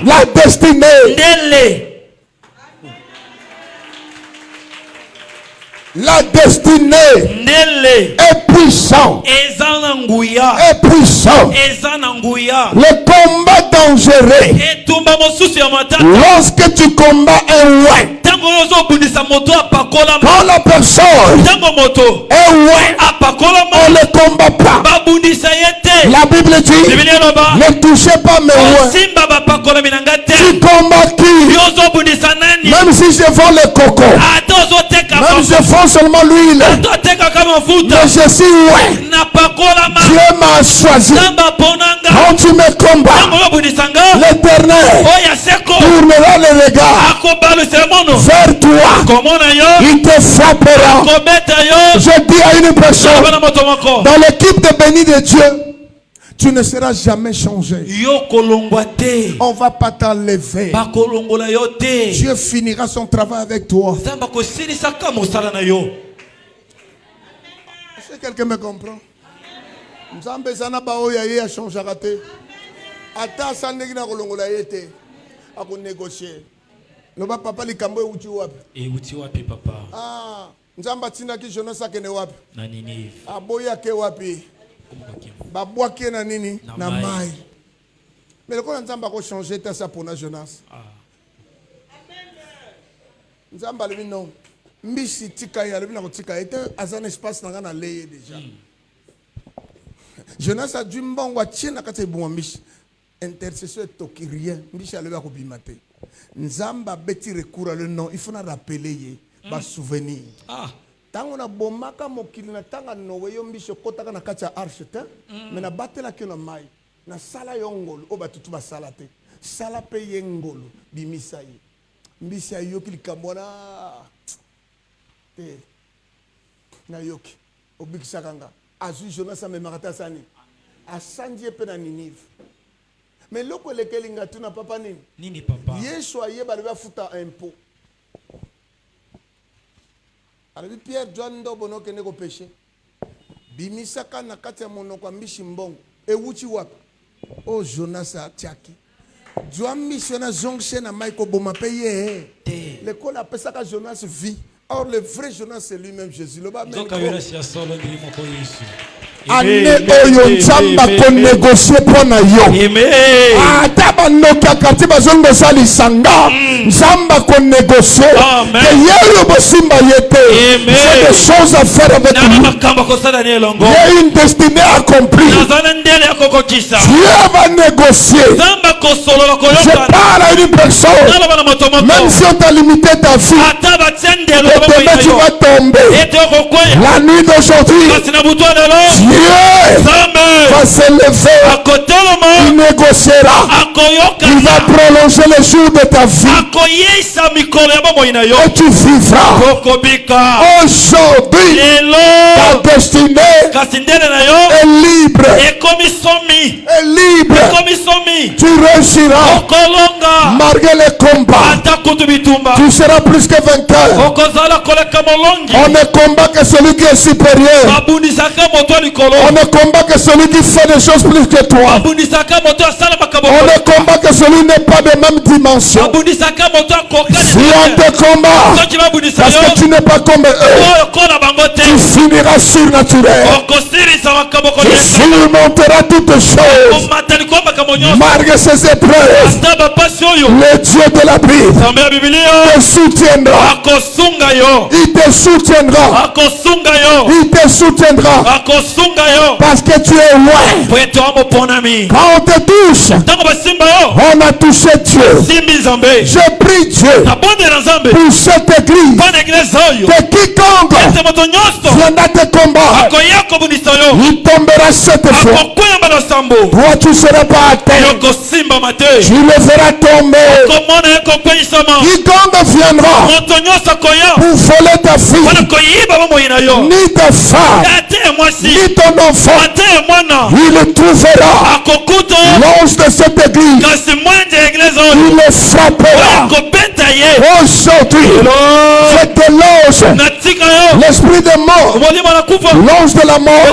S3: La destinée. La destinée est puissante. Est puissant. Le combat dangereux. Lorsque tu combats un roi, quand la personne est roi, on ne le combat pas. La Bible dit, ne touchez pas mes rois. Tu combats qui? Même si je vends le coco, même si je vends seulement l'huile, mais je suis roi. Dieu m'a choisi. Quand tu me combats, l'Éternel tournera le regard vers toi. Il te frappera. Je dis à une personne, dans l'équipe de bénis de Dieu, tu ne seras jamais changé. On ne va pas t'enlever. Dieu finira son travail avec toi. Est-ce que quelqu'un me comprend? Papa likambo uti wapi?
S1: Uti wapi papa?
S3: Nzamba tina ki Jonas akene wapi?
S1: Na Ninive.
S3: Aboya ke wapi? Babwaki na nini? Na mai. Mais le quoi nzamba ko changer ta ça pour na Jonas. Nzamba lebi non. Mbisi tika ya lebi na ko tika était à un espace na na leye déjà. Jonas a dû mbongwa tchina kate bon mbishi. Intercesseur toki rien. Mbishi a lebi ko bimate. Nzamba beti recours le nom, il faut na rappeler ba souvenir. Tango na bomaka mokili na tanga nowe yo mbisho kotaka na kati ya arche te, mais na batela ke na mai. Na sala yo ngolo o batutu ba sala te. Sala pe ye ngolo bimisa ye. Mbisi ayo kilikambona te. Na yoki obikisa kanga. Azu Jonas me marata sani. Asandie pe na Ninive. Mais loko lekelinga tu na papa nini?
S1: Nini papa?
S3: Yeshua ye ba futa impôt.
S1: Alors Pierre John do bono kene ko péché. Bimisaka na kati ya monoko ambishi mbongo. E wuti wapi? Oh Jonas a tiaki. Joan missiona zonction na Michael boma payé. L'école a pesa ka Jonas vit. Or le vrai Jonas c'est lui-même Jésus. Le bas même. Ane oyo nzamba ko négocier pona yo. Ata banoka kati bazongo sali sanga. Nzamba ko négocier. Que yelo bosimba yete. C'est des choses à faire avec lui. Il y a une destinée accomplie. Dieu va négocier. Je parle à une personne. Même si on t'a limité ta vie, demain tu vas tomber. La nuit d'aujourd'hui, Dieu va se lever. Il négociera. Il va prolonger les jours de ta vie. Et tu vivras. Aujourd'hui, ta destinée est libre. Est libre. Tu réussiras. Malgré les combats, tu seras plus que vainqueur. On ne combat que celui qui est supérieur. On ne combat que celui qui fait des choses plus que toi. On ne combat que celui qui n'est pas de même dimension. Si on te combat, parce que tu n'es pas comme eux, tu finiras surnaturel. Tu surmonteras toutes choses. Malgré ces épreuves, le Dieu de la Bible te soutiendra. Il te soutiendra. Il te soutiendra. Parce que tu es loin. Quand on te touche, on a touché Dieu. Je prie Dieu pour cette église. Que quiconque viendra te combattre, il tombera cette fois. Toi tu ne seras pas atteint. Tu le feras tomber. Quiconque viendra pour voler ta fille, ni ta femme, ni ton enfant, il le trouvera. L'ange de cette église, il le frappera. Aujourd'hui, je déloge l'esprit de mort, l'ange de la mort,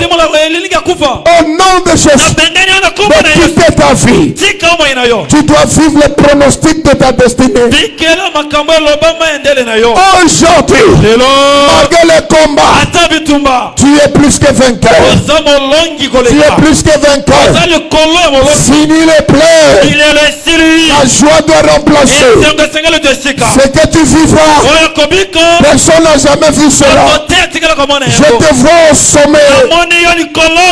S1: au nom de Jésus, de quitter ta vie. Tu dois vivre le pronostic de ta destinée. Aujourd'hui, malgré le combat, tu es plus que vainqueur. Tu es plus que vainqueur. Fini les pleurs. La joie doit remplacer ce que tu vivras. Personne n'a jamais vu cela. Je te vois au sommet.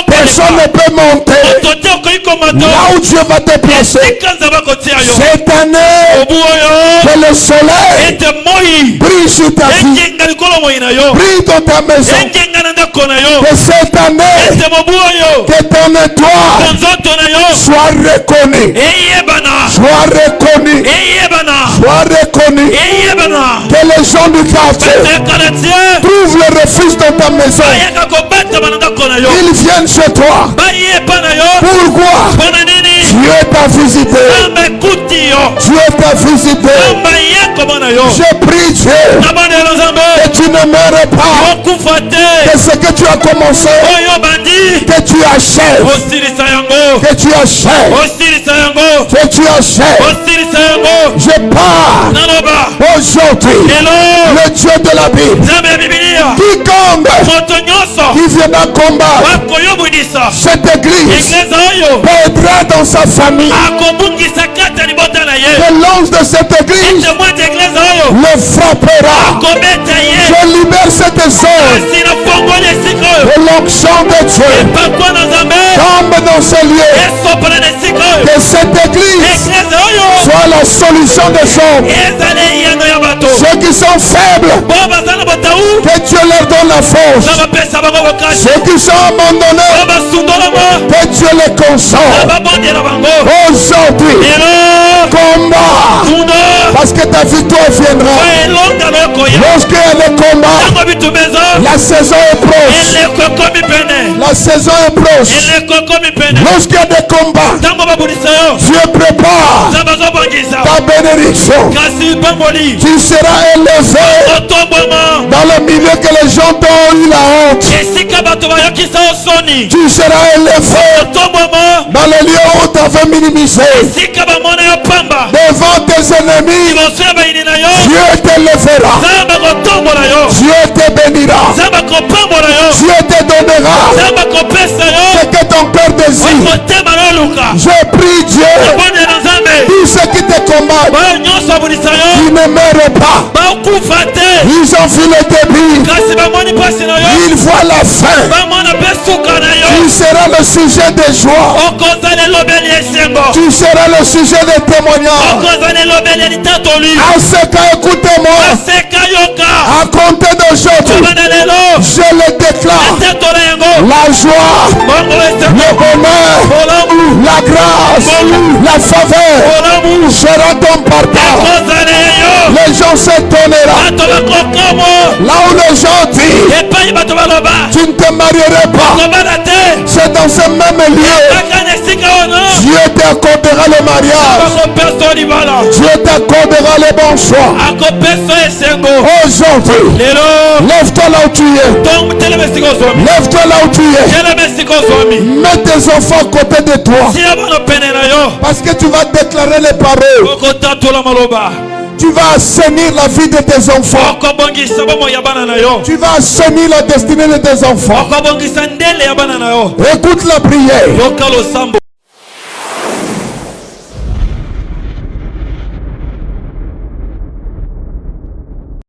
S1: Personne ne peut monter là où Dieu va te placer. Cette année, que le soleil brille sur ta vie, brille dans ta maison. Que cette année, que ton étoile soit reconnue. Soit reconnue. Soit reconnue. Que les gens du quartier trouvent le refuge dans ta maison. Ils viennent chez toi. Pourquoi? Dieu t'a visité. Dieu t'a visité. Je prie Dieu que tu ne meurs pas. Que ce que tu as commencé, que tu achèves. Que tu achèves. Que tu achèves. Je parle aujourd'hui le Dieu de la Bible. Quiconque qui viendra combattre cette église perdra dans sa famille. Que l'ange de cette église le frappera. Je libère cette zone. Que l'onction de Dieu tombe dans ce lieu. Que cette église soit la solution des hommes. Ceux qui sont faibles, que Dieu leur donne la force. Ceux qui sont abandonnés, que Dieu les console. Aujourd'hui, combat.
S3: Parce que ta victoire viendra. Lorsqu'il y a des combats, la saison est proche. La saison est proche. Lorsqu'il y a des combats, Dieu prépare ta bénédiction. Tu seras élevé dans le milieu que les gens t'ont eu la honte. Tu seras élevé dans le lieu où tu avais minimisé. Devant tes ennemis, Dieu t'élèvera. Dieu te bénira. Dieu te donnera ce que ton cœur désire. Je prie Dieu, tous ceux qui te combattent, ils ne meurent pas. Ils ont vu le début. Ils voient la fin. Tu seras le sujet de joie. Tu seras le sujet de témoignage. À ce cas, écoutez-moi. À compter d'aujourd'hui, je le déclare. La joie, le bonheur, la grâce, la faveur sera ton partage. Les gens s'étonneront. Là où les gens disent, tu ne te marierais pas, c'est dans ce même lieu. Dieu t'accordera le mariage. Dieu t'accordera les bons choix. Aujourd'hui, lève-toi là où tu es. Lève-toi là où tu es. Mets tes enfants à côté de toi. Parce que tu vas déclarer les paroles. Tu vas assainir la vie de tes enfants. Tu vas assainir la destinée de tes enfants. Écoute la prière.